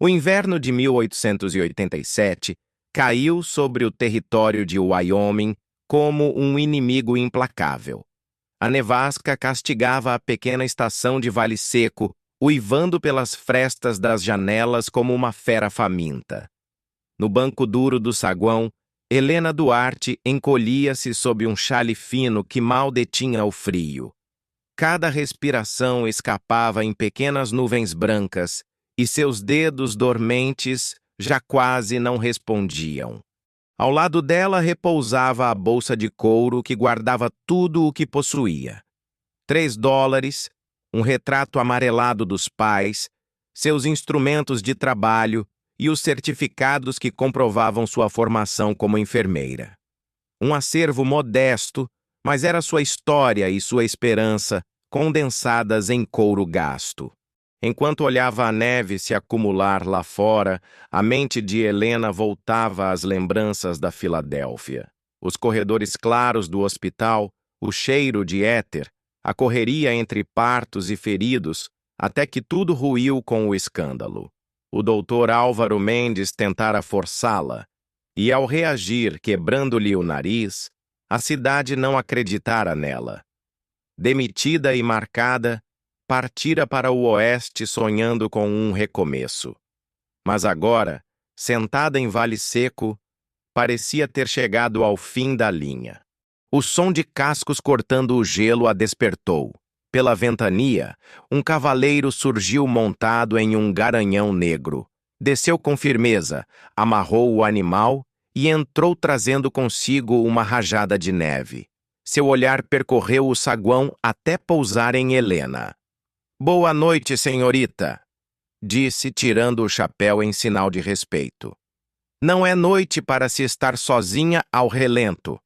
O inverno de 1887 caiu sobre o território de Wyoming como um inimigo implacável. A nevasca castigava a pequena estação de Vale Seco, uivando pelas frestas das janelas como uma fera faminta. No banco duro do saguão, Helena Duarte encolhia-se sob um xale fino que mal detinha o frio. Cada respiração escapava em pequenas nuvens brancas, e seus dedos dormentes já quase não respondiam. Ao lado dela repousava a bolsa de couro que guardava tudo o que possuía. $3, um retrato amarelado dos pais, seus instrumentos de trabalho e os certificados que comprovavam sua formação como enfermeira. Um acervo modesto, mas era sua história e sua esperança condensadas em couro gasto. Enquanto olhava a neve se acumular lá fora, a mente de Helena voltava às lembranças da Filadélfia. Os corredores claros do hospital, o cheiro de éter, a correria entre partos e feridos, até que tudo ruiu com o escândalo. O doutor Álvaro Mendes tentara forçá-la, e ao reagir, quebrando-lhe o nariz, a cidade não acreditara nela. Demitida e marcada, partira para o oeste sonhando com um recomeço. Mas agora, sentada em Vale Seco, parecia ter chegado ao fim da linha. O som de cascos cortando o gelo a despertou. Pela ventania, um cavaleiro surgiu montado em um garanhão negro. Desceu com firmeza, amarrou o animal e entrou trazendo consigo uma rajada de neve. Seu olhar percorreu o saguão até pousar em Helena. "Boa noite, senhorita", disse, tirando o chapéu em sinal de respeito. "Não é noite para se estar sozinha ao relento."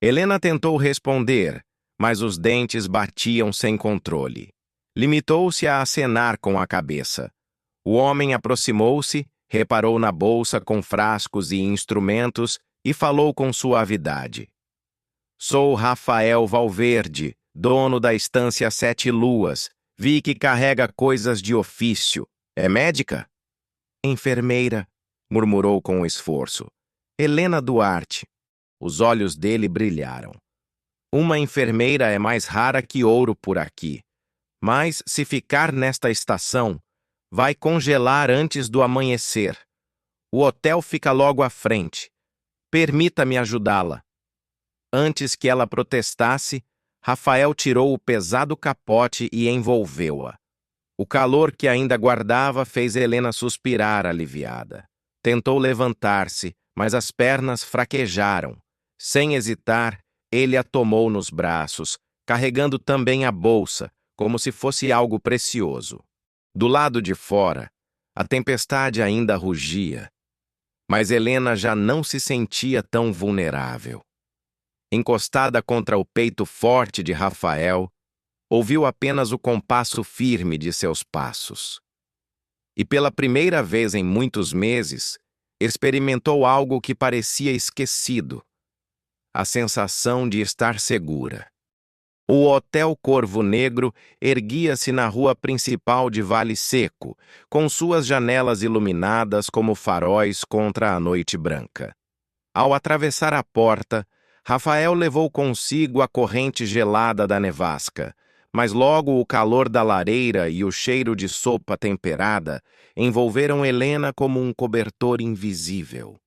Helena tentou responder, mas os dentes batiam sem controle. Limitou-se a acenar com a cabeça. O homem aproximou-se, reparou na bolsa com frascos e instrumentos e falou com suavidade. "Sou Rafael Valverde, dono da estância Sete Luas. Vi que carrega coisas de ofício. É médica?" "Enfermeira", murmurou com esforço. "Helena Duarte." Os olhos dele brilharam. "Uma enfermeira é mais rara que ouro por aqui. Mas, se ficar nesta estação, vai congelar antes do amanhecer. O hotel fica logo à frente. Permita-me ajudá-la." Antes que ela protestasse, Rafael tirou o pesado capote e envolveu-a. O calor que ainda guardava fez Helena suspirar aliviada. Tentou levantar-se, mas as pernas fraquejaram. Sem hesitar, ele a tomou nos braços, carregando também a bolsa, como se fosse algo precioso. Do lado de fora, a tempestade ainda rugia, mas Helena já não se sentia tão vulnerável. Encostada contra o peito forte de Rafael, ouviu apenas o compasso firme de seus passos. E pela primeira vez em muitos meses, experimentou algo que parecia esquecido: a sensação de estar segura. O Hotel Corvo Negro erguia-se na rua principal de Vale Seco, com suas janelas iluminadas como faróis contra a noite branca. Ao atravessar a porta, Rafael levou consigo a corrente gelada da nevasca, mas logo o calor da lareira e o cheiro de sopa temperada envolveram Helena como um cobertor invisível.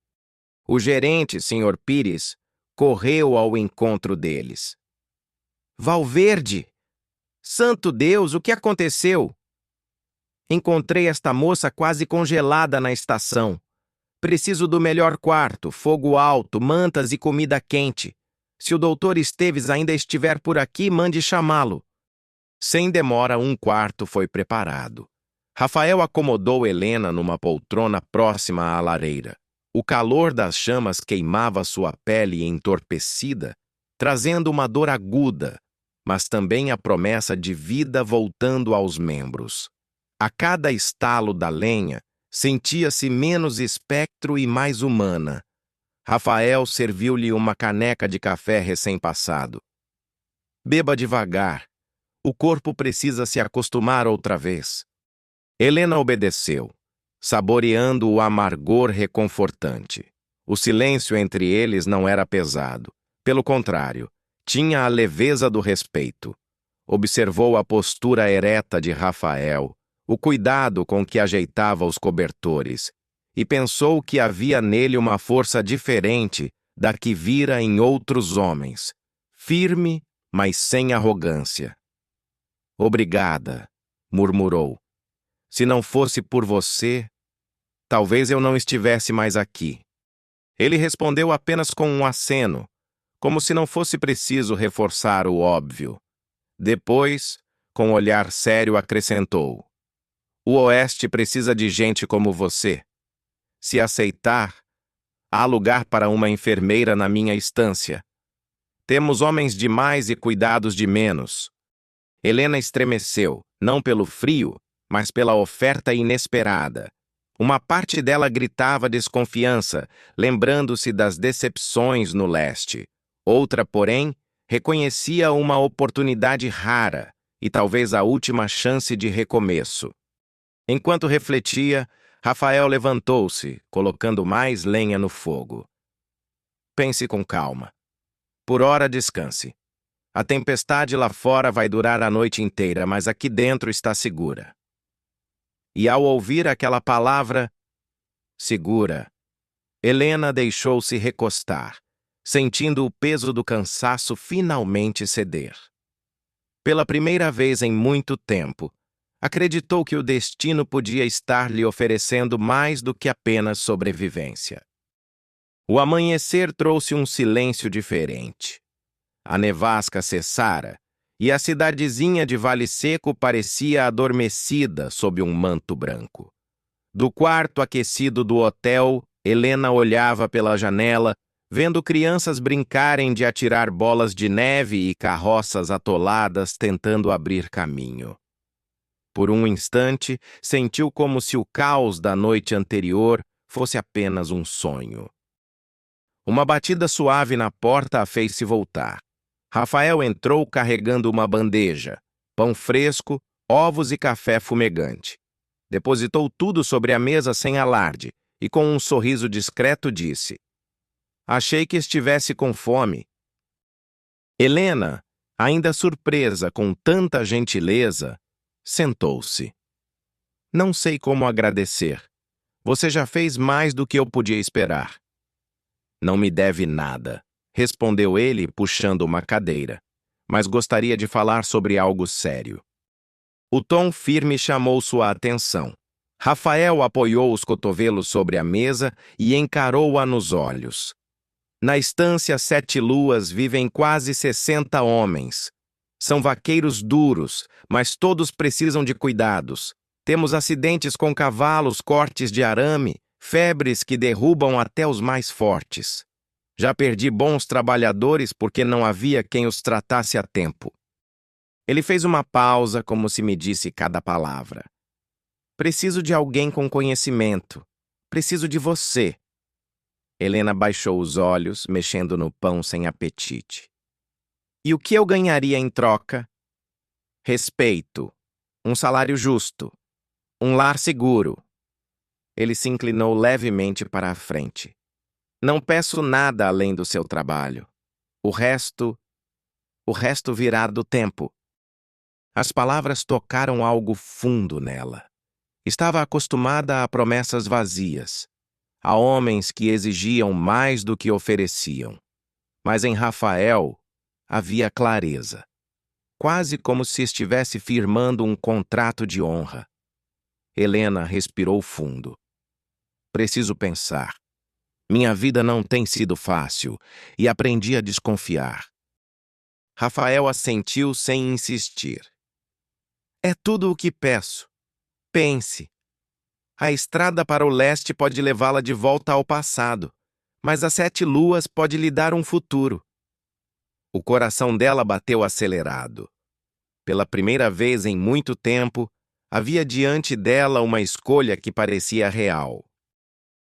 O gerente, Sr. Pires, correu ao encontro deles. "Valverde! Santo Deus, o que aconteceu?" "Encontrei esta moça quase congelada na estação. Preciso do melhor quarto, fogo alto, mantas e comida quente. Se o doutor Esteves ainda estiver por aqui, mande chamá-lo." Sem demora, um quarto foi preparado. Rafael acomodou Helena numa poltrona próxima à lareira. O calor das chamas queimava sua pele entorpecida, trazendo uma dor aguda, mas também a promessa de vida voltando aos membros. A cada estalo da lenha, sentia-se menos espectro e mais humana. Rafael serviu-lhe uma caneca de café recém-passado. "Beba devagar. O corpo precisa se acostumar outra vez." Helena obedeceu. saboreando o amargor reconfortante. O silêncio entre eles não era pesado. Pelo contrário, tinha a leveza do respeito. Observou a postura ereta de Rafael, o cuidado com que ajeitava os cobertores, e pensou que havia nele uma força diferente da que vira em outros homens, firme, mas sem arrogância. "Obrigada", murmurou. "Se não fosse por você, talvez eu não estivesse mais aqui." Ele respondeu apenas com um aceno, como se não fosse preciso reforçar o óbvio. Depois, com um olhar sério, acrescentou: "O Oeste precisa de gente como você. Se aceitar, há lugar para uma enfermeira na minha estância. Temos homens de mais e cuidados de menos." Helena estremeceu, não pelo frio, mas pela oferta inesperada. Uma parte dela gritava desconfiança, lembrando-se das decepções no leste. Outra, porém, reconhecia uma oportunidade rara e talvez a última chance de recomeço. Enquanto refletia, Rafael levantou-se, colocando mais lenha no fogo. "Pense com calma. Por ora, descanse. A tempestade lá fora vai durar a noite inteira, mas aqui dentro está segura." E ao ouvir aquela palavra, segura, Helena deixou-se recostar, sentindo o peso do cansaço finalmente ceder. Pela primeira vez em muito tempo, acreditou que o destino podia estar lhe oferecendo mais do que apenas sobrevivência. O amanhecer trouxe um silêncio diferente. A nevasca cessara, e a cidadezinha de Vale Seco parecia adormecida sob um manto branco. Do quarto aquecido do hotel, Helena olhava pela janela, vendo crianças brincarem de atirar bolas de neve e carroças atoladas tentando abrir caminho. Por um instante, sentiu como se o caos da noite anterior fosse apenas um sonho. Uma batida suave na porta a fez se voltar. Rafael entrou carregando uma bandeja, pão fresco, ovos e café fumegante. Depositou tudo sobre a mesa sem alarde e, com um sorriso discreto, disse: "Achei que estivesse com fome." Helena, ainda surpresa com tanta gentileza, sentou-se. "Não sei como agradecer. Você já fez mais do que eu podia esperar." "Não me deve nada", respondeu ele, puxando uma cadeira, "mas gostaria de falar sobre algo sério." O tom firme chamou sua atenção. Rafael apoiou os cotovelos sobre a mesa e encarou-a nos olhos. "Na estância Sete Luas vivem quase 60 homens. São vaqueiros duros, mas todos precisam de cuidados. Temos acidentes com cavalos, cortes de arame, febres que derrubam até os mais fortes. Já perdi bons trabalhadores porque não havia quem os tratasse a tempo." Ele fez uma pausa, como se medisse cada palavra. "Preciso de alguém com conhecimento. Preciso de você." Helena baixou os olhos, mexendo no pão sem apetite. "E o que eu ganharia em troca?" "Respeito. Um salário justo. Um lar seguro." Ele se inclinou levemente para a frente. "Não peço nada além do seu trabalho. O resto virá do tempo." As palavras tocaram algo fundo nela. Estava acostumada a promessas vazias, a homens que exigiam mais do que ofereciam. Mas em Rafael havia clareza, quase como se estivesse firmando um contrato de honra. Helena respirou fundo. "Preciso pensar. Minha vida não tem sido fácil e aprendi a desconfiar." Rafael assentiu sem insistir. "É tudo o que peço. Pense. A estrada para o leste pode levá-la de volta ao passado, mas as 7 luas pode lhe dar um futuro." O coração dela bateu acelerado. Pela primeira vez em muito tempo, havia diante dela uma escolha que parecia real.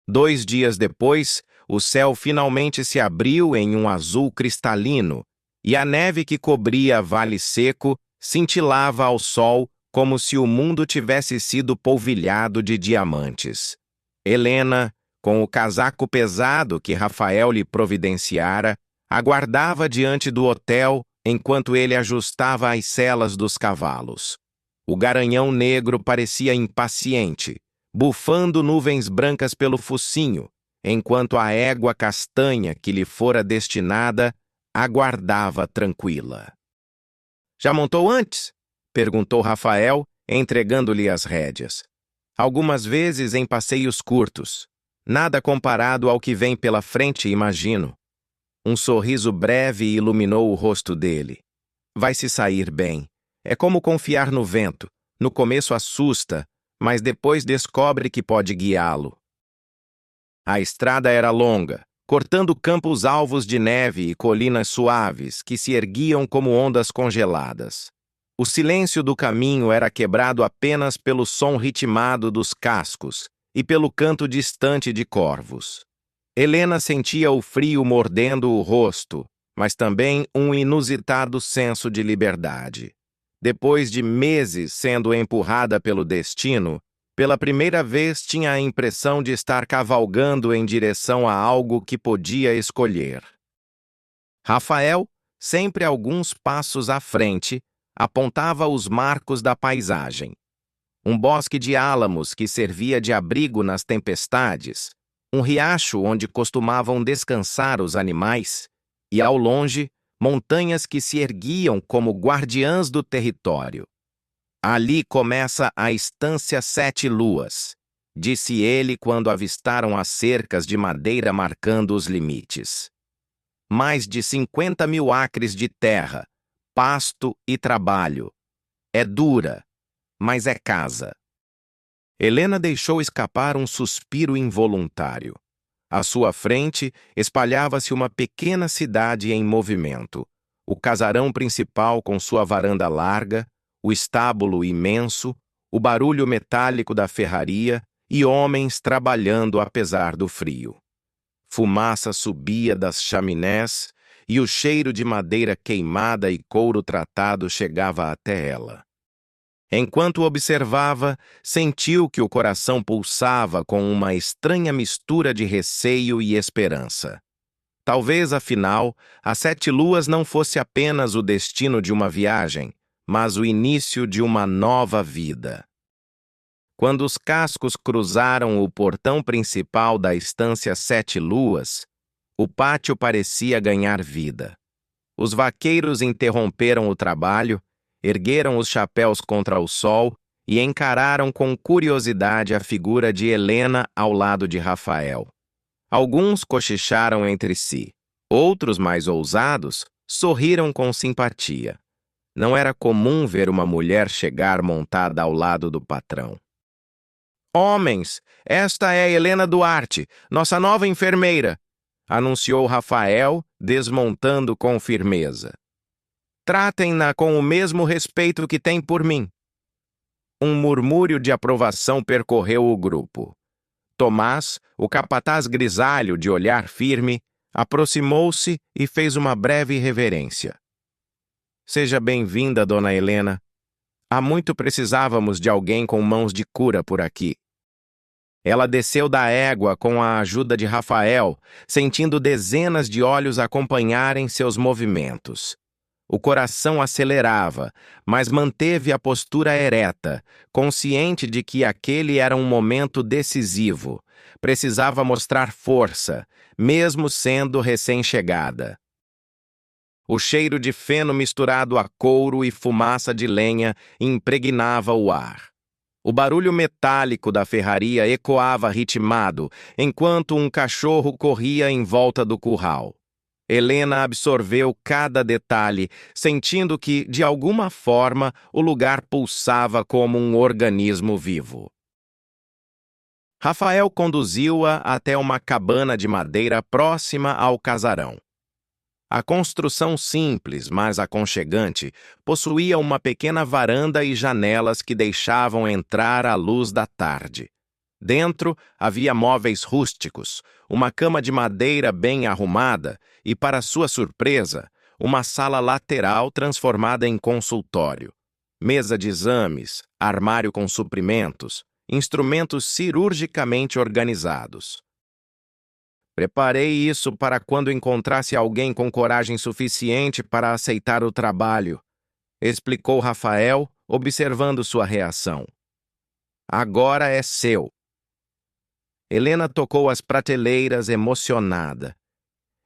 2 dias depois, o céu finalmente se abriu em um azul cristalino, e a neve que cobria Vale Seco cintilava ao sol como se o mundo tivesse sido polvilhado de diamantes. Helena, com o casaco pesado que Rafael lhe providenciara, aguardava diante do hotel enquanto ele ajustava as selas dos cavalos. O garanhão negro parecia impaciente, bufando nuvens brancas pelo focinho, enquanto a égua castanha que lhe fora destinada aguardava tranquila. "Já montou antes?" perguntou Rafael, entregando-lhe as rédeas. "Algumas vezes em passeios curtos. Nada comparado ao que vem pela frente, imagino." Um sorriso breve iluminou o rosto dele. "Vai se sair bem. É como confiar no vento. No começo assusta, mas depois descobre que pode guiá-lo." A estrada era longa, cortando campos alvos de neve e colinas suaves que se erguiam como ondas congeladas. O silêncio do caminho era quebrado apenas pelo som ritmado dos cascos e pelo canto distante de corvos. Helena sentia o frio mordendo o rosto, mas também um inusitado senso de liberdade. Depois de meses sendo empurrada pelo destino, pela primeira vez tinha a impressão de estar cavalgando em direção a algo que podia escolher. Rafael, sempre alguns passos à frente, apontava os marcos da paisagem. Um bosque de álamos que servia de abrigo nas tempestades, um riacho onde costumavam descansar os animais, e, ao longe, montanhas que se erguiam como guardiãs do território. "Ali começa a Estância Sete Luas", disse ele quando avistaram as cercas de madeira marcando os limites. "Mais de 50.000 acres de terra, pasto e trabalho. É dura, mas é casa." Helena deixou escapar um suspiro involuntário. À sua frente, espalhava-se uma pequena cidade em movimento. O casarão principal com sua varanda larga, o estábulo imenso, o barulho metálico da ferraria e homens trabalhando apesar do frio. Fumaça subia das chaminés e o cheiro de madeira queimada e couro tratado chegava até ela. Enquanto observava, sentiu que o coração pulsava com uma estranha mistura de receio e esperança. Talvez, afinal, as 7 luas não fosse apenas o destino de uma viagem, mas o início de uma nova vida. Quando os cascos cruzaram o portão principal da Estância Sete Luas, o pátio parecia ganhar vida. Os vaqueiros interromperam o trabalho, ergueram os chapéus contra o sol e encararam com curiosidade a figura de Helena ao lado de Rafael. Alguns cochicharam entre si. Outros, mais ousados, sorriram com simpatia. Não era comum ver uma mulher chegar montada ao lado do patrão. "Homens, esta é Helena Duarte, nossa nova enfermeira", anunciou Rafael, desmontando com firmeza. "Tratem-na com o mesmo respeito que tem por mim." Um murmúrio de aprovação percorreu o grupo. Tomás, o capataz grisalho de olhar firme, aproximou-se e fez uma breve reverência. "Seja bem-vinda, dona Helena. Há muito precisávamos de alguém com mãos de cura por aqui." Ela desceu da égua com a ajuda de Rafael, sentindo dezenas de olhos acompanharem seus movimentos. O coração acelerava, mas manteve a postura ereta, consciente de que aquele era um momento decisivo. Precisava mostrar força, mesmo sendo recém-chegada. O cheiro de feno misturado a couro e fumaça de lenha impregnava o ar. O barulho metálico da ferraria ecoava ritmado, enquanto um cachorro corria em volta do curral. Helena absorveu cada detalhe, sentindo que, de alguma forma, o lugar pulsava como um organismo vivo. Rafael conduziu-a até uma cabana de madeira próxima ao casarão. A construção simples, mas aconchegante, possuía uma pequena varanda e janelas que deixavam entrar a luz da tarde. Dentro havia móveis rústicos, uma cama de madeira bem arrumada e, para sua surpresa, uma sala lateral transformada em consultório. mesa de exames, armário com suprimentos, instrumentos cirurgicamente organizados. Preparei isso para quando encontrasse alguém com coragem suficiente para aceitar o trabalho, explicou Rafael, observando sua reação. Agora é seu. Helena tocou as prateleiras emocionada.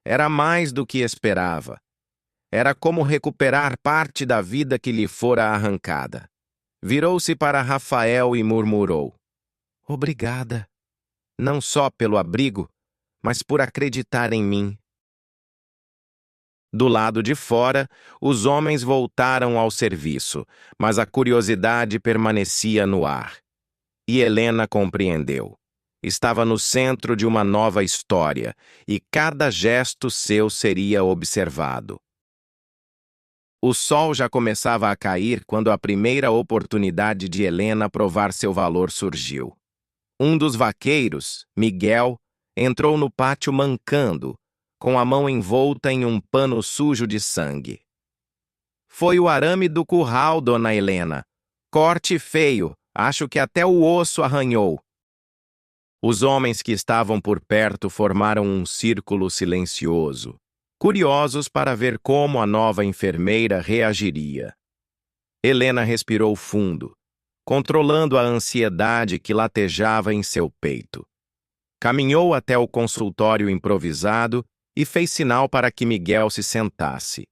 Era mais do que esperava. Era como recuperar parte da vida que lhe fora arrancada. Virou-se para Rafael e murmurou: Obrigada, não só pelo abrigo, mas por acreditar em mim. Do lado de fora, os homens voltaram ao serviço, mas a curiosidade permanecia no ar. E Helena compreendeu. Estava no centro de uma nova história, e cada gesto seu seria observado. O sol já começava a cair quando a primeira oportunidade de Helena provar seu valor surgiu. Um dos vaqueiros, Miguel, entrou no pátio mancando, com a mão envolta em um pano sujo de sangue. Foi o arame do curral, dona Helena. Corte feio, acho que até o osso arranhou. Os homens que estavam por perto formaram um círculo silencioso, curiosos para ver como a nova enfermeira reagiria. Helena respirou fundo, controlando a ansiedade que latejava em seu peito. Caminhou até o consultório improvisado e fez sinal para que Miguel se sentasse.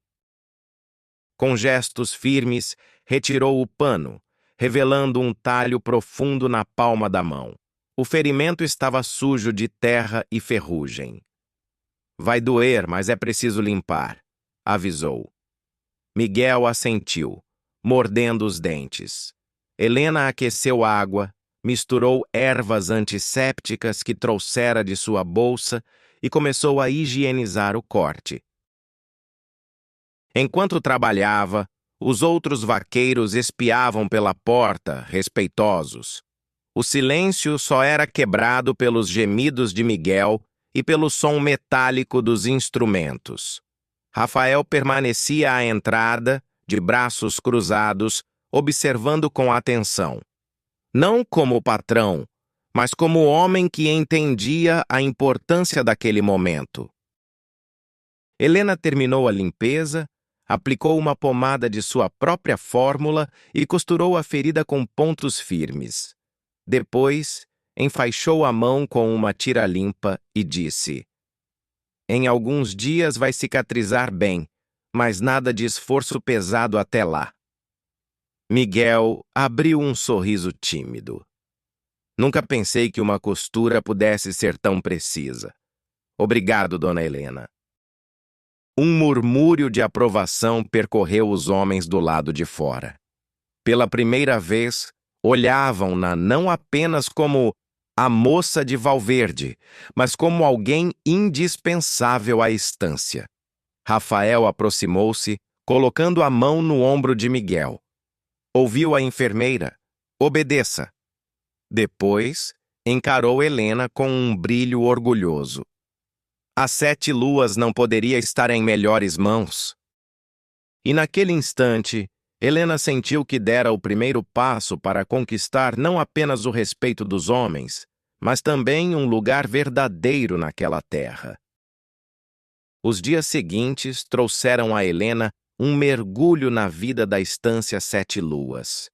Com gestos firmes, retirou o pano, revelando um talho profundo na palma da mão. O ferimento estava sujo de terra e ferrugem. Vai doer, mas é preciso limpar, avisou. Miguel assentiu, mordendo os dentes. Helena aqueceu água, misturou ervas antissépticas que trouxera de sua bolsa e começou a higienizar o corte. Enquanto trabalhava, os outros vaqueiros espiavam pela porta, respeitosos. O silêncio só era quebrado pelos gemidos de Miguel e pelo som metálico dos instrumentos. Rafael permanecia à entrada, de braços cruzados, observando com atenção. Não como patrão, mas como homem que entendia a importância daquele momento. Helena terminou a limpeza, aplicou uma pomada de sua própria fórmula e costurou a ferida com pontos firmes. Depois, enfaixou a mão com uma tira limpa e disse: Em alguns dias vai cicatrizar bem, mas nada de esforço pesado até lá. Miguel abriu um sorriso tímido. Nunca pensei que uma costura pudesse ser tão precisa. Obrigado, dona Helena. Um murmúrio de aprovação percorreu os homens do lado de fora. Pela primeira vez, olhavam-na não apenas como a moça de Valverde, mas como alguém indispensável à estância. Rafael aproximou-se, colocando a mão no ombro de Miguel. Ouviu a enfermeira: obedeça. Depois, encarou Helena com um brilho orgulhoso. As 7 luas não poderia estar em melhores mãos. E naquele instante, Helena sentiu que dera o primeiro passo para conquistar não apenas o respeito dos homens, mas também um lugar verdadeiro naquela terra. Os dias seguintes trouxeram a Helena um mergulho na vida da estância 7 luas.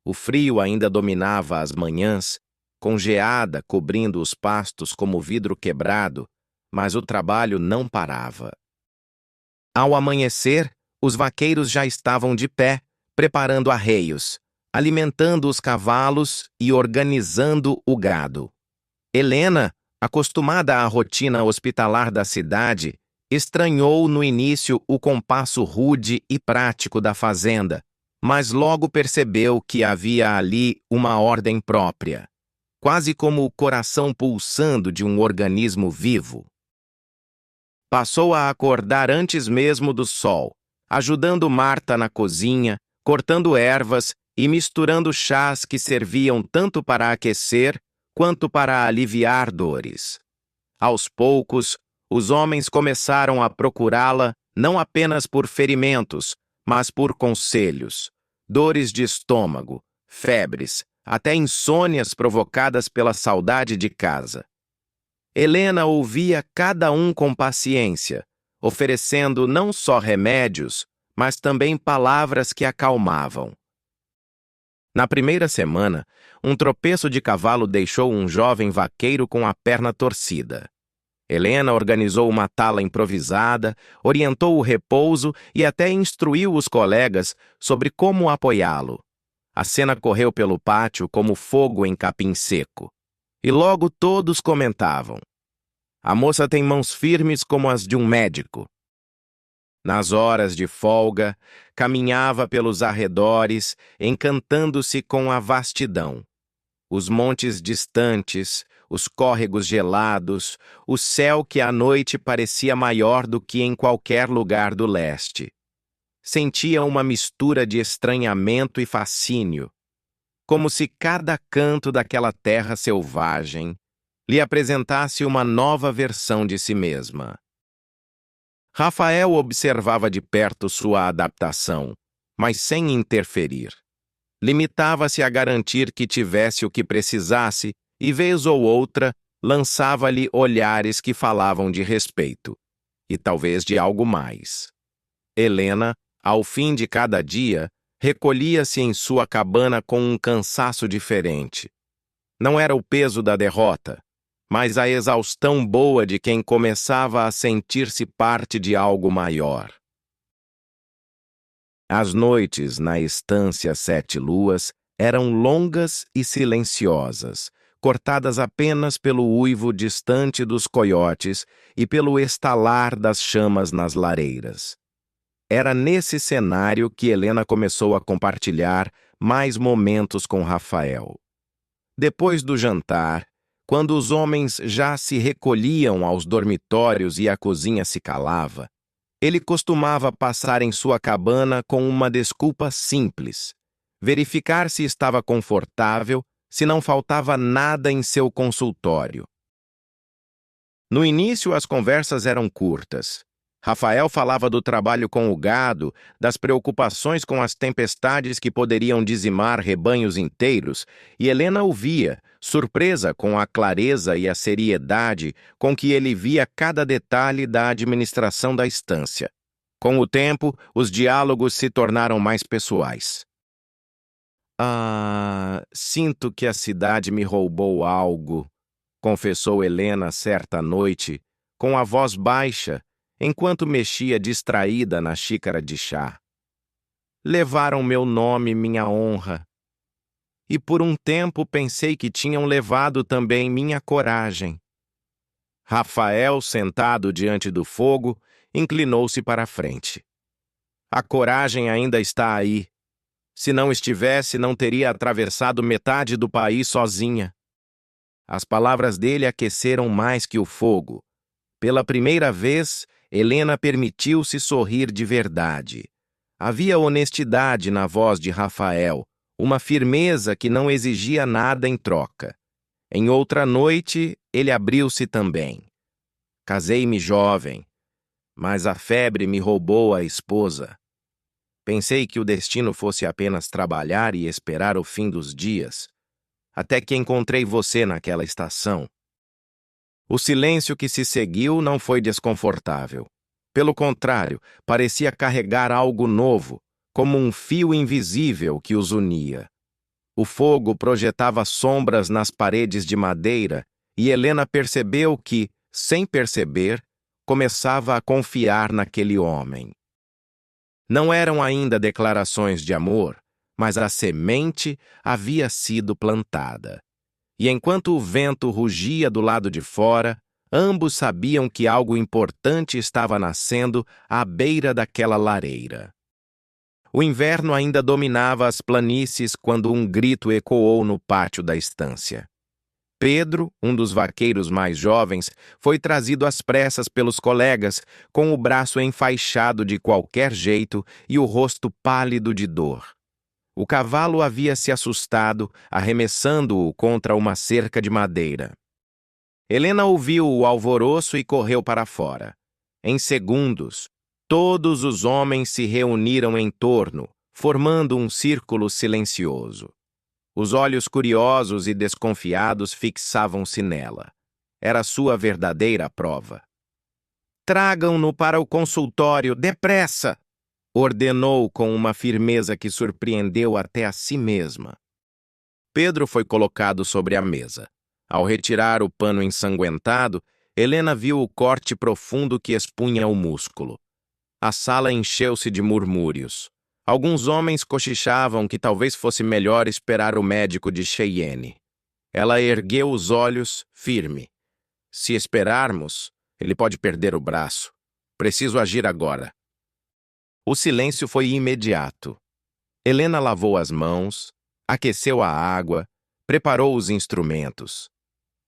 O frio ainda dominava as manhãs, com geada cobrindo os pastos como vidro quebrado, mas o trabalho não parava. Ao amanhecer, os vaqueiros já estavam de pé, preparando arreios, alimentando os cavalos e organizando o gado. Helena, acostumada à rotina hospitalar da cidade, estranhou no início o compasso rude e prático da fazenda, mas logo percebeu que havia ali uma ordem própria, quase como o coração pulsando de um organismo vivo. Passou a acordar antes mesmo do sol, ajudando Marta na cozinha, cortando ervas e misturando chás que serviam tanto para aquecer quanto para aliviar dores. Aos poucos, os homens começaram a procurá-la não apenas por ferimentos, mas por conselhos. dores de estômago, febres, até insônias provocadas pela saudade de casa. Helena ouvia cada um com paciência, oferecendo não só remédios, mas também palavras que acalmavam. Na primeira semana, um tropeço de cavalo deixou um jovem vaqueiro com a perna torcida. Helena organizou uma tala improvisada, orientou o repouso e até instruiu os colegas sobre como apoiá-lo. A cena correu pelo pátio como fogo em capim seco. E logo todos comentavam: "A moça tem mãos firmes como as de um médico." Nas horas de folga, caminhava pelos arredores, encantando-se com a vastidão. Os montes distantes, os córregos gelados, o céu que à noite parecia maior do que em qualquer lugar do leste. Sentia uma mistura de estranhamento e fascínio, como se cada canto daquela terra selvagem lhe apresentasse uma nova versão de si mesma. Rafael observava de perto sua adaptação, mas sem interferir. Limitava-se a garantir que tivesse o que precisasse e, vez ou outra, lançava-lhe olhares que falavam de respeito, e talvez de algo mais. Helena, ao fim de cada dia, recolhia-se em sua cabana com um cansaço diferente. Não era o peso da derrota, mas a exaustão boa de quem começava a sentir-se parte de algo maior. As noites na estância Sete Luas eram longas e silenciosas, cortadas apenas pelo uivo distante dos coiotes e pelo estalar das chamas nas lareiras. Era nesse cenário que Helena começou a compartilhar mais momentos com Rafael. Depois do jantar, quando os homens já se recolhiam aos dormitórios e a cozinha se calava, ele costumava passar em sua cabana com uma desculpa simples: verificar se estava confortável, se não faltava nada em seu consultório. No início, as conversas eram curtas. Rafael falava do trabalho com o gado, das preocupações com as tempestades que poderiam dizimar rebanhos inteiros, e Helena ouvia, surpresa com a clareza e a seriedade com que ele via cada detalhe da administração da estância. Com o tempo, os diálogos se tornaram mais pessoais. Sinto que a cidade me roubou algo", confessou Helena certa noite, com a voz baixa, enquanto mexia distraída na xícara de chá. "Levaram meu nome, minha honra. E por um tempo pensei que tinham levado também minha coragem." Rafael, sentado diante do fogo, inclinou-se para a frente. "A coragem ainda está aí. Se não estivesse, não teria atravessado metade do país sozinha." As palavras dele aqueceram mais que o fogo. Pela primeira vez, Helena permitiu-se sorrir de verdade. Havia honestidade na voz de Rafael, uma firmeza que não exigia nada em troca. Em outra noite, ele abriu-se também. "Casei-me jovem, mas a febre me roubou a esposa. Pensei que o destino fosse apenas trabalhar e esperar o fim dos dias, até que encontrei você naquela estação." O silêncio que se seguiu não foi desconfortável. Pelo contrário, parecia carregar algo novo, como um fio invisível que os unia. O fogo projetava sombras nas paredes de madeira e Helena percebeu que, sem perceber, começava a confiar naquele homem. Não eram ainda declarações de amor, mas a semente havia sido plantada. E enquanto o vento rugia do lado de fora, ambos sabiam que algo importante estava nascendo à beira daquela lareira. O inverno ainda dominava as planícies quando um grito ecoou no pátio da estância. Pedro, um dos vaqueiros mais jovens, foi trazido às pressas pelos colegas, com o braço enfaixado de qualquer jeito e o rosto pálido de dor. O cavalo havia se assustado, arremessando-o contra uma cerca de madeira. Helena ouviu o alvoroço e correu para fora. Em segundos, todos os homens se reuniram em torno, formando um círculo silencioso. Os olhos curiosos e desconfiados fixavam-se nela. Era sua verdadeira prova. "Tragam-no para o consultório, depressa!" ordenou com uma firmeza que surpreendeu até a si mesma. Pedro foi colocado sobre a mesa. Ao retirar o pano ensanguentado, Helena viu o corte profundo que expunha o músculo. A sala encheu-se de murmúrios. Alguns homens cochichavam que talvez fosse melhor esperar o médico de Cheyenne. Ela ergueu os olhos, firme. "Se esperarmos, ele pode perder o braço. Preciso agir agora." O silêncio foi imediato. Helena lavou as mãos, aqueceu a água, preparou os instrumentos.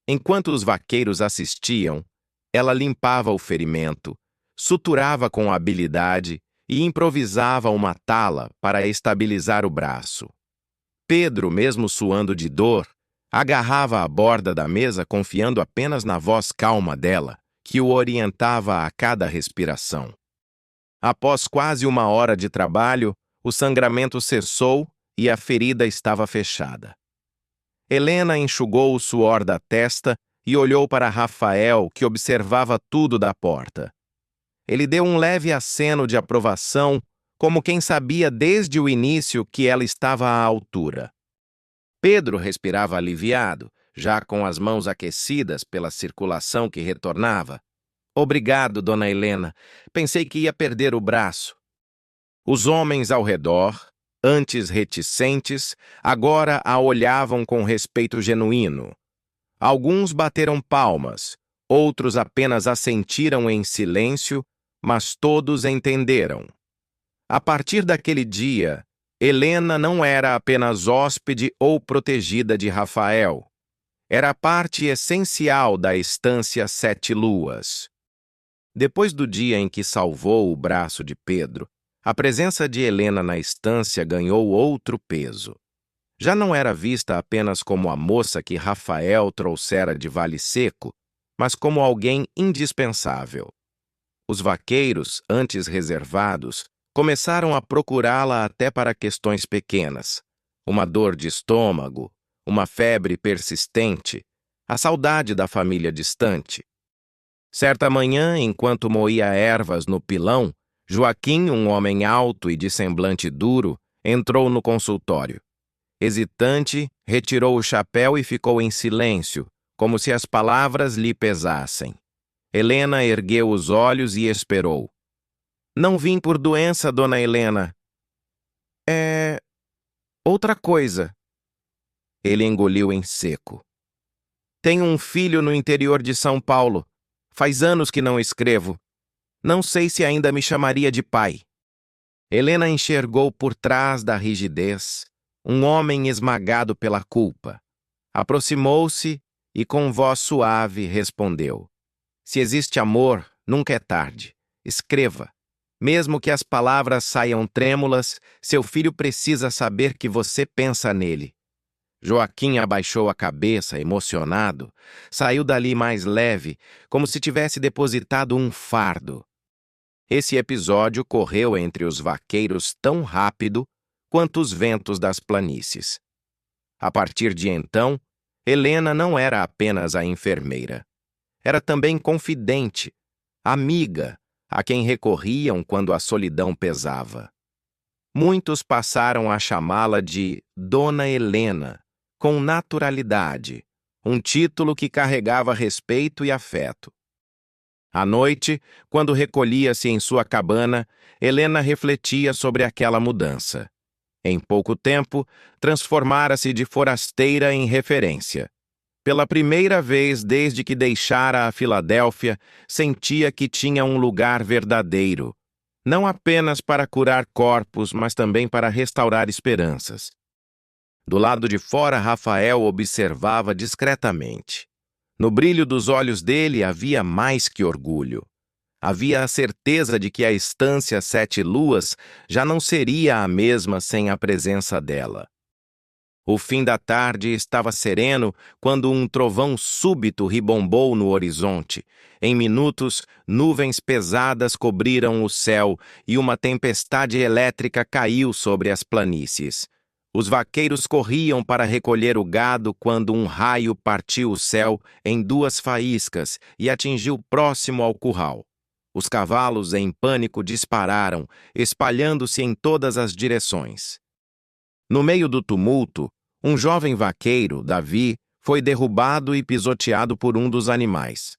Enquanto os vaqueiros assistiam, ela limpava o ferimento, suturava com habilidade e improvisava uma tala para estabilizar o braço. Pedro, mesmo suando de dor, agarrava a borda da mesa confiando apenas na voz calma dela, que o orientava a cada respiração. Após quase 1 hora de trabalho, o sangramento cessou e a ferida estava fechada. Helena enxugou o suor da testa e olhou para Rafael, que observava tudo da porta. Ele deu um leve aceno de aprovação, como quem sabia desde o início que ela estava à altura. Pedro respirava aliviado, já com as mãos aquecidas pela circulação que retornava. "Obrigado, dona Helena. Pensei que ia perder o braço." Os homens ao redor, antes reticentes, agora a olhavam com respeito genuíno. Alguns bateram palmas, outros apenas assentiram em silêncio, mas todos entenderam. A partir daquele dia, Helena não era apenas hóspede ou protegida de Rafael. Era parte essencial da estância Sete Luas. Depois do dia em que salvou o braço de Pedro, a presença de Helena na estância ganhou outro peso. Já não era vista apenas como a moça que Rafael trouxera de Vale Seco, mas como alguém indispensável. Os vaqueiros, antes reservados, começaram a procurá-la até para questões pequenas. Uma dor de estômago, uma febre persistente, a saudade da família distante. Certa manhã, enquanto moía ervas no pilão, Joaquim, um homem alto e de semblante duro, entrou no consultório. Hesitante, retirou o chapéu e ficou em silêncio, como se as palavras lhe pesassem. Helena ergueu os olhos e esperou. "Não vim por doença, dona Helena." "É... outra coisa." Ele engoliu em seco. "Tenho um filho no interior de São Paulo. Faz anos que não escrevo. Não sei se ainda me chamaria de pai." Helena enxergou por trás da rigidez um homem esmagado pela culpa. Aproximou-se e com voz suave respondeu. "Se existe amor, nunca é tarde. Escreva. Mesmo que as palavras saiam trêmulas, seu filho precisa saber que você pensa nele." Joaquim abaixou a cabeça, emocionado. Saiu dali mais leve, como se tivesse depositado um fardo. Esse episódio correu entre os vaqueiros tão rápido quanto os ventos das planícies. A partir de então, Helena não era apenas a enfermeira. Era também confidente, amiga, a quem recorriam quando a solidão pesava. Muitos passaram a chamá-la de Dona Helena, com naturalidade, um título que carregava respeito e afeto. À noite, quando recolhia-se em sua cabana, Helena refletia sobre aquela mudança. Em pouco tempo, transformara-se de forasteira em referência. Pela primeira vez desde que deixara a Filadélfia, sentia que tinha um lugar verdadeiro, não apenas para curar corpos, mas também para restaurar esperanças. Do lado de fora, Rafael observava discretamente. No brilho dos olhos dele havia mais que orgulho. Havia a certeza de que a estância Sete Luas já não seria a mesma sem a presença dela. O fim da tarde estava sereno quando um trovão súbito ribombou no horizonte. Em minutos, nuvens pesadas cobriram o céu e uma tempestade elétrica caiu sobre as planícies. Os vaqueiros corriam para recolher o gado quando um raio partiu o céu em duas faíscas e atingiu próximo ao curral. Os cavalos, em pânico, dispararam, espalhando-se em todas as direções. No meio do tumulto, um jovem vaqueiro, Davi, foi derrubado e pisoteado por um dos animais.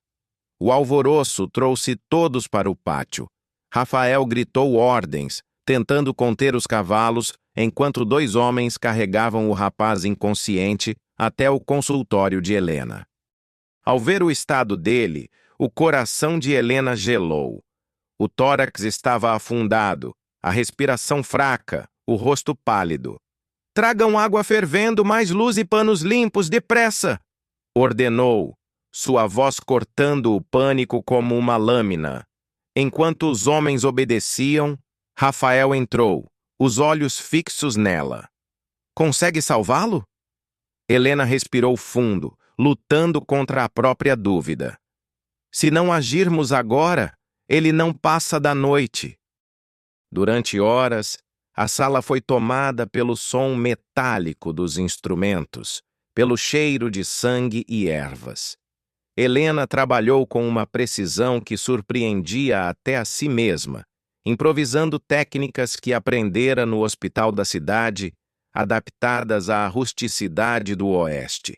O alvoroço trouxe todos para o pátio. Rafael gritou ordens, tentando conter os cavalos, enquanto dois homens carregavam o rapaz inconsciente até o consultório de Helena. Ao ver o estado dele, o coração de Helena gelou. O tórax estava afundado, a respiração fraca, o rosto pálido. "Tragam água fervendo, mais luz e panos limpos, depressa!" ordenou, sua voz cortando o pânico como uma lâmina. Enquanto os homens obedeciam, Rafael entrou, os olhos fixos nela. "Consegue salvá-lo?" Helena respirou fundo, lutando contra a própria dúvida. "Se não agirmos agora, ele não passa da noite." Durante horas, a sala foi tomada pelo som metálico dos instrumentos, pelo cheiro de sangue e ervas. Helena trabalhou com uma precisão que surpreendia até a si mesma, improvisando técnicas que aprendera no hospital da cidade, adaptadas à rusticidade do oeste.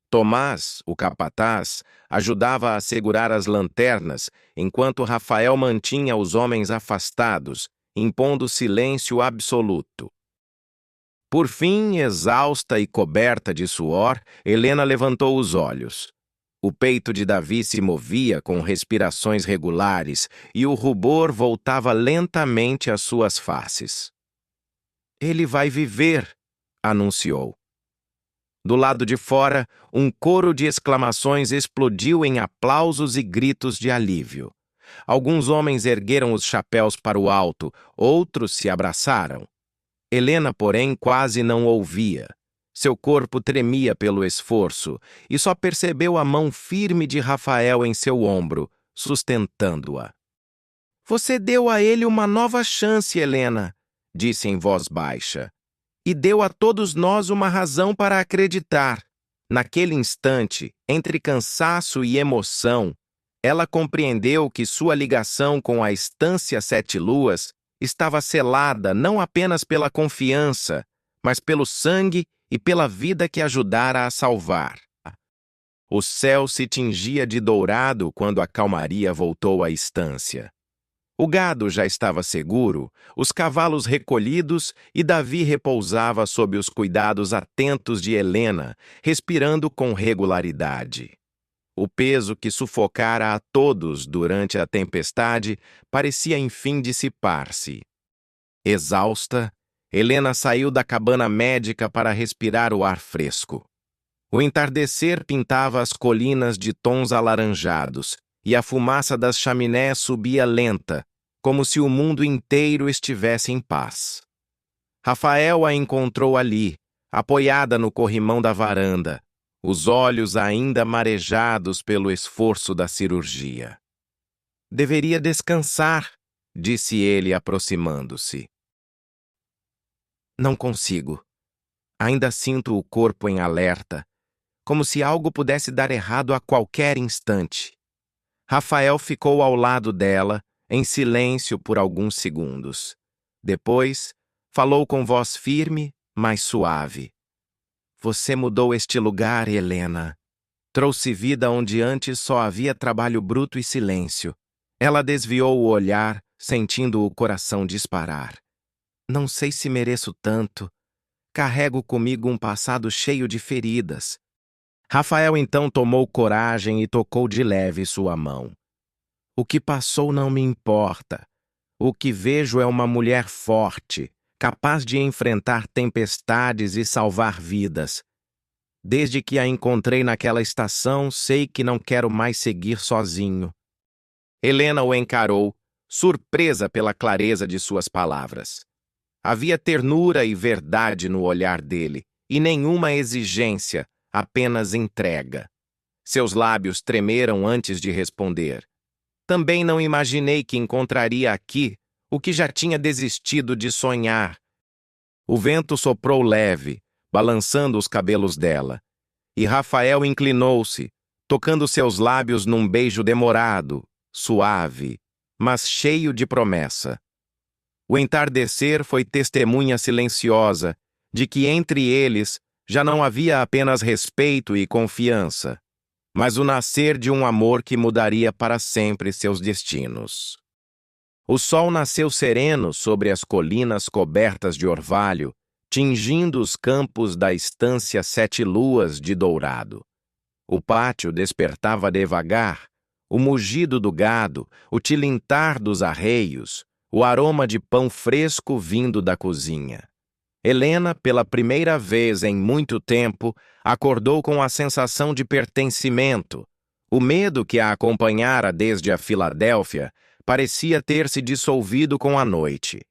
Tomás, o capataz, ajudava a segurar as lanternas, enquanto Rafael mantinha os homens afastados, impondo silêncio absoluto. Por fim, exausta e coberta de suor, Helena levantou os olhos. O peito de Davi se movia com respirações regulares e o rubor voltava lentamente às suas faces. "Ele vai viver", anunciou. Do lado de fora, um coro de exclamações explodiu em aplausos e gritos de alívio. Alguns homens ergueram os chapéus para o alto, outros se abraçaram. Helena, porém, quase não ouvia. Seu corpo tremia pelo esforço e só percebeu a mão firme de Rafael em seu ombro, sustentando-a. "Você deu a ele uma nova chance, Helena", disse em voz baixa. "E deu a todos nós uma razão para acreditar." Naquele instante, entre cansaço e emoção, ela compreendeu que sua ligação com a Estância Sete Luas estava selada não apenas pela confiança, mas pelo sangue e pela vida que ajudara a salvar. O céu se tingia de dourado quando a calmaria voltou à estância. O gado já estava seguro, os cavalos recolhidos e Davi repousava sob os cuidados atentos de Helena, respirando com regularidade. O peso que sufocara a todos durante a tempestade parecia enfim dissipar-se. Exausta, Helena saiu da cabana médica para respirar o ar fresco. O entardecer pintava as colinas de tons alaranjados, e a fumaça das chaminés subia lenta, como se o mundo inteiro estivesse em paz. Rafael a encontrou ali, apoiada no corrimão da varanda, os olhos ainda marejados pelo esforço da cirurgia. "Deveria descansar", disse ele, aproximando-se. "Não consigo. Ainda sinto o corpo em alerta, como se algo pudesse dar errado a qualquer instante." Rafael ficou ao lado dela, em silêncio por alguns segundos. Depois, falou com voz firme, mas suave. "Você mudou este lugar, Helena. Trouxe vida onde antes só havia trabalho bruto e silêncio." Ela desviou o olhar, sentindo o coração disparar. "Não sei se mereço tanto. Carrego comigo um passado cheio de feridas." Rafael então tomou coragem e tocou de leve sua mão. "O que passou não me importa. O que vejo é uma mulher forte, capaz de enfrentar tempestades e salvar vidas. Desde que a encontrei naquela estação, sei que não quero mais seguir sozinho." Helena o encarou, surpresa pela clareza de suas palavras. Havia ternura e verdade no olhar dele, e nenhuma exigência, apenas entrega. Seus lábios tremeram antes de responder. Também não imaginei que encontraria aqui o que já tinha desistido de sonhar. O vento soprou leve, balançando os cabelos dela, e Rafael inclinou-se, tocando seus lábios num beijo demorado, suave, mas cheio de promessa. O entardecer foi testemunha silenciosa de que entre eles já não havia apenas respeito e confiança, mas o nascer de um amor que mudaria para sempre seus destinos. O sol nasceu sereno sobre as colinas cobertas de orvalho, tingindo os campos da estância Sete Luas de dourado. O pátio despertava devagar, o mugido do gado, o tilintar dos arreios, o aroma de pão fresco vindo da cozinha. Helena, pela primeira vez em muito tempo, acordou com a sensação de pertencimento. O medo que a acompanhara desde a Filadélfia parecia ter se dissolvido com a noite.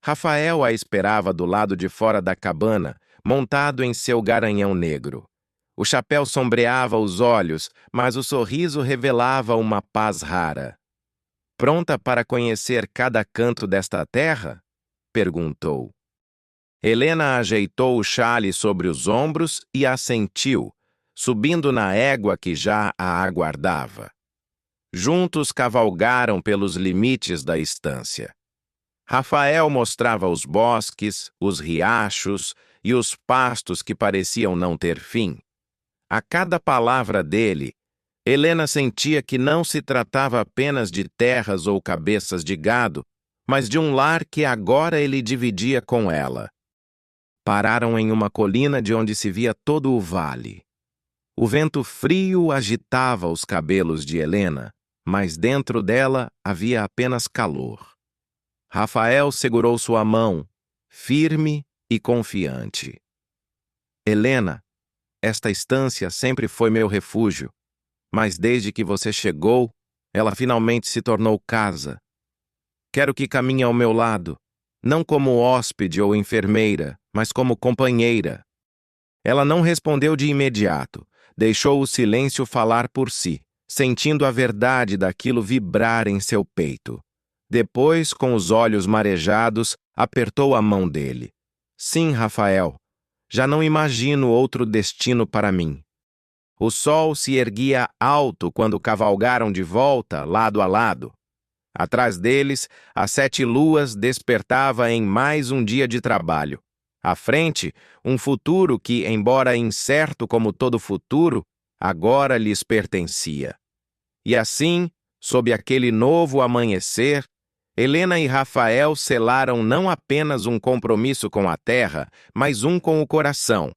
Rafael a esperava do lado de fora da cabana, montado em seu garanhão negro. O chapéu sombreava os olhos, mas o sorriso revelava uma paz rara. "Pronta para conhecer cada canto desta terra?" perguntou. Helena ajeitou o xale sobre os ombros e assentiu, subindo na égua que já a aguardava. Juntos cavalgaram pelos limites da estância. Rafael mostrava os bosques, os riachos e os pastos que pareciam não ter fim. A cada palavra dele, Helena sentia que não se tratava apenas de terras ou cabeças de gado, mas de um lar que agora ele dividia com ela. Pararam em uma colina de onde se via todo o vale. O vento frio agitava os cabelos de Helena, mas dentro dela havia apenas calor. Rafael segurou sua mão, firme e confiante. "Helena, esta estância sempre foi meu refúgio, mas desde que você chegou, ela finalmente se tornou casa. Quero que caminhe ao meu lado, não como hóspede ou enfermeira, mas como companheira." Ela não respondeu de imediato, deixou o silêncio falar por si, sentindo a verdade daquilo vibrar em seu peito. Depois, com os olhos marejados, apertou a mão dele. "Sim, Rafael, já não imagino outro destino para mim." O sol se erguia alto quando cavalgaram de volta, lado a lado. Atrás deles, as 7 luas despertava em mais um dia de trabalho. À frente, um futuro que, embora incerto como todo futuro, agora lhes pertencia. E assim, sob aquele novo amanhecer, Helena e Rafael selaram não apenas um compromisso com a terra, mas um com o coração.